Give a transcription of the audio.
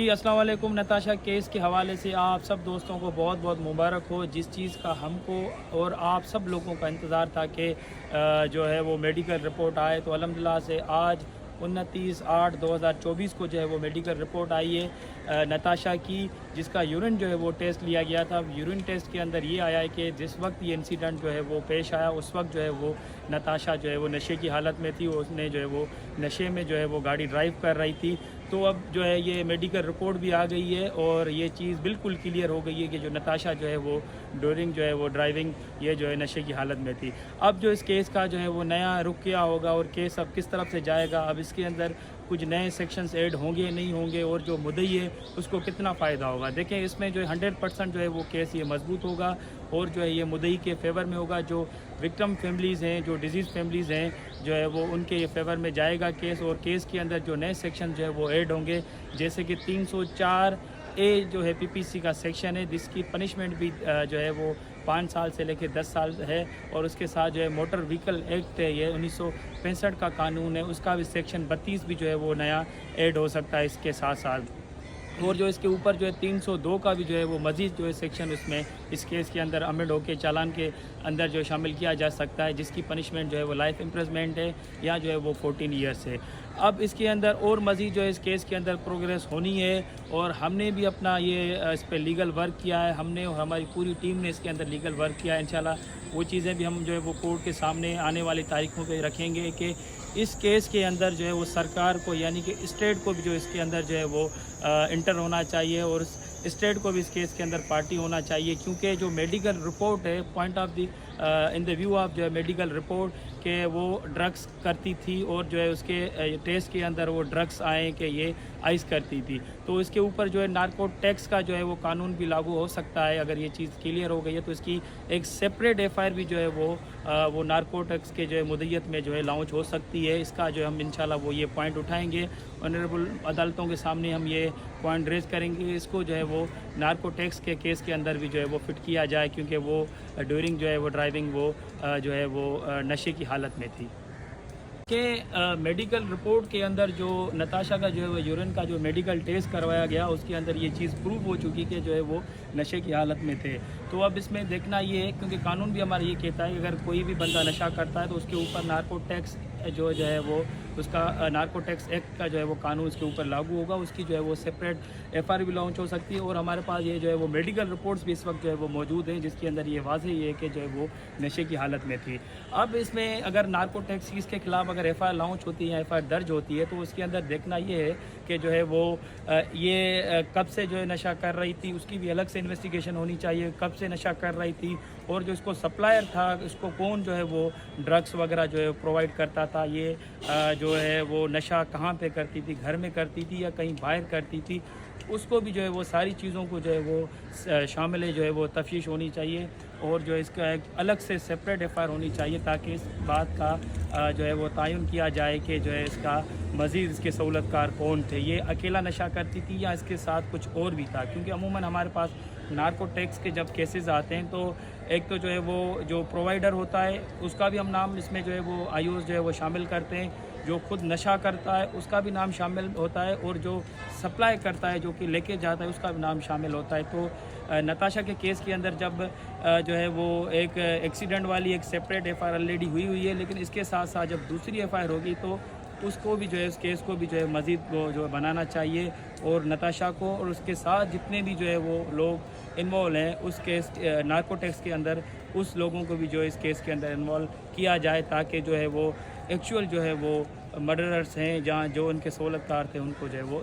جی अस्सलाम वालेकुम। नताशा केस के हवाले से आप सब दोस्तों को बहुत बहुत मुबारक हो। जिस चीज़ का हमको और आप सब लोगों का इंतज़ार था कि जो है वो मेडिकल रिपोर्ट आए, तो अल्हम्दुलिल्लाह से आज 29/8/2024 को जो है वो मेडिकल रिपोर्ट आई है नताशा की, जिसका यूरिन जो है वो टेस्ट लिया गया था। यूरिन टेस्ट के अंदर ये आया है कि जिस वक्त ये इंसिडेंट जो है वो पेश आया, उस वक्त जो है वो नताशा जो है वो नशे की हालत में थी। उसने जो है वो नशे में जो है वो गाड़ी ड्राइव कर रही थी। तो अब जो है ये मेडिकल रिपोर्ट भी आ गई है और ये चीज़ बिल्कुल क्लियर हो गई है कि जो नताशा जो है वो ड्यूरिंग जो है वो ड्राइविंग ये जो है नशे की हालत में थी। अब जो इस केस का जो है वो नया रुख क्या होगा और केस अब किस तरफ से जाएगा, अब इसके अंदर कुछ नए सेक्शंस ऐड होंगे नहीं होंगे, और जो मुद्दई है उसको कितना फ़ायदा होगा। देखें, इसमें जो है 100% जो है वो केस ये मजबूत होगा और जो है ये मुद्दई के फेवर में होगा। जो विक्टिम फैमिलीज़ हैं, जो डिजीज़ फैमिलीज़ हैं, जो है वो उनके फेवर में जाएगा केस। और केस के अंदर जो नए सेक्शन जो है वो ऐड होंगे, जैसे कि 304A जो है पीपीसी का सेक्शन है, जिसकी पनिशमेंट भी जो है वो 5 साल से लेकर 10 साल है। और उसके साथ जो है मोटर व्हीकल एक्ट है, ये 1965 का कानून है, उसका भी सेक्शन 32 भी जो है वो नया ऐड हो सकता है इसके साथ साथ। और जो इसके ऊपर जो है 302 का भी जो है वो मज़ीद जो है सेक्शन उसमें इस केस के अंदर अमेंड होकर चालान के अंदर जो शामिल किया जा सकता है, जिसकी पनिशमेंट जो है वो लाइफ इम्प्रिजनमेंट है या जो है वो 14 ईयर्स है। अब इसके अंदर और मज़ीद जो है इस केस के अंदर प्रोग्रेस होनी है, और हमने भी अपना ये इस पर लीगल वर्क किया है, हमने और हमारी पूरी टीम ने इसके अंदर लीगल वर्क किया है। इंशाल्लाह वो चीज़ें भी हम जो है वो कोर्ट के सामने आने वाली तारीखों पे रखेंगे कि इस केस के अंदर जो है वो सरकार को, यानी कि स्टेट को भी जो इसके अंदर जो है वो इंटर होना चाहिए, और स्टेट को भी इस केस के अंदर पार्टी होना चाहिए। क्योंकि जो मेडिकल रिपोर्ट है, point of the in the view of जो है मेडिकल रिपोर्ट कि वो ड्रग्स करती थी, और जो है उसके टेस्ट के अंदर वो ड्रग्स आए कि ये आइस करती थी। तो इसके ऊपर जो है नार्को टैक्स का जो है वो कानून भी लागू हो सकता है। अगर ये चीज़ क्लियर हो गई है तो इसकी एक सेपरेट एफआईआर भी जो है वो नार्को टैक्स के जो है मुद्दत में जो है लॉन्च हो सकती है। इसका जो हम इंशाल्लाह वो ये पॉइंट उठाएंगे, ऑनरेबल अदालतों के सामने हम ये पॉइंट रेज करेंगे। इसको जो है वो नार्को टैक्स के केस के अंदर भी जो है वो फिट किया जाए, क्योंकि वो ड्यूरिंग जो है वो ड्राइविंग वो जो है वो नशे की हालत में थी। कि मेडिकल रिपोर्ट के अंदर जो नताशा का जो है वो यूरिन का जो मेडिकल टेस्ट करवाया गया, उसके अंदर ये चीज़ प्रूव हो चुकी कि जो है वो नशे की हालत में थे। तो अब इसमें देखना ये है, क्योंकि कानून भी हमारा ये कहता है कि अगर कोई भी बंदा नशा करता है तो उसके ऊपर नार्को टैक्स जो है वो उसका नार्को टैक्स एक्ट का जो है वो कानून उसके ऊपर लागू होगा। उसकी जो है वो सेपरेट एफआईआर भी लॉन्च हो सकती है। और हमारे पास ये जो है वो मेडिकल रिपोर्ट्स भी इस वक्त जो है वो मौजूद हैं, जिसके अंदर ये वाज़ेह है कि जो है वो नशे की हालत में थी। अब इसमें अगर नार्को टैक्स इसके खिलाफ अगर एफआईआर लॉन्च होती है, एफआईआर दर्ज होती है, तो उसके अंदर देखना ये है कि जो है वो ये कब से जो है नशा कर रही थी, उसकी भी अलग से इन्वेस्टिगेशन होनी चाहिए। कब से नशा कर रही थी, और जो इसको सप्लायर था, इसको कौन जो है वो ड्रग्स वगैरह जो है प्रोवाइड करता था, ये जो है वो नशा कहाँ पे करती थी, घर में करती थी या कहीं बाहर करती थी, उसको भी जो है वो सारी चीज़ों को जो है वो शामिल जो है वो तफ्तीश होनी चाहिए। और जो इसका एक अलग से सेपरेट एफआईआर होनी चाहिए, ताकि इस बात का जो है वो तयन किया जाए कि जो है इसका मज़ीद इसके सहूलतकार कौन थे, ये अकेला नशा करती थी या इसके साथ कुछ और भी था। क्योंकि अमूमन हमारे पास नार्को टैक्स के जब केसेस आते हैं तो एक तो जो है वो जो प्रोवाइडर होता है उसका भी हम नाम इसमें जो है वो आयुष जो है वो शामिल करते हैं, जो खुद नशा करता है उसका भी नाम शामिल होता है, और जो सप्लाई करता है, जो कि लेके जाता है, उसका भी नाम शामिल होता है। तो नताशा के केस के अंदर जब जो है वो एक एक्सीडेंट वाली एक सेपरेट एफआईआर ऑलरेडी हुई है, लेकिन इसके साथ साथ जब दूसरी एफआईआर होगी तो उसको भी जो है इस केस को भी जो है मज़ीद वो जो बनाना चाहिए, और नताशा को और उसके साथ जितने भी जो है वो लोग इन्वॉल्व हैं उस केस नार्को टैक्स के अंदर, उस लोगों को भी जो है इस केस के अंदर इन्वॉल्व किया जाए, ताकि जो है वो एक्चुअल जो है वो मर्डरर्स हैं, जहाँ जो उनके सहूलतकार थे, उनको जो है वो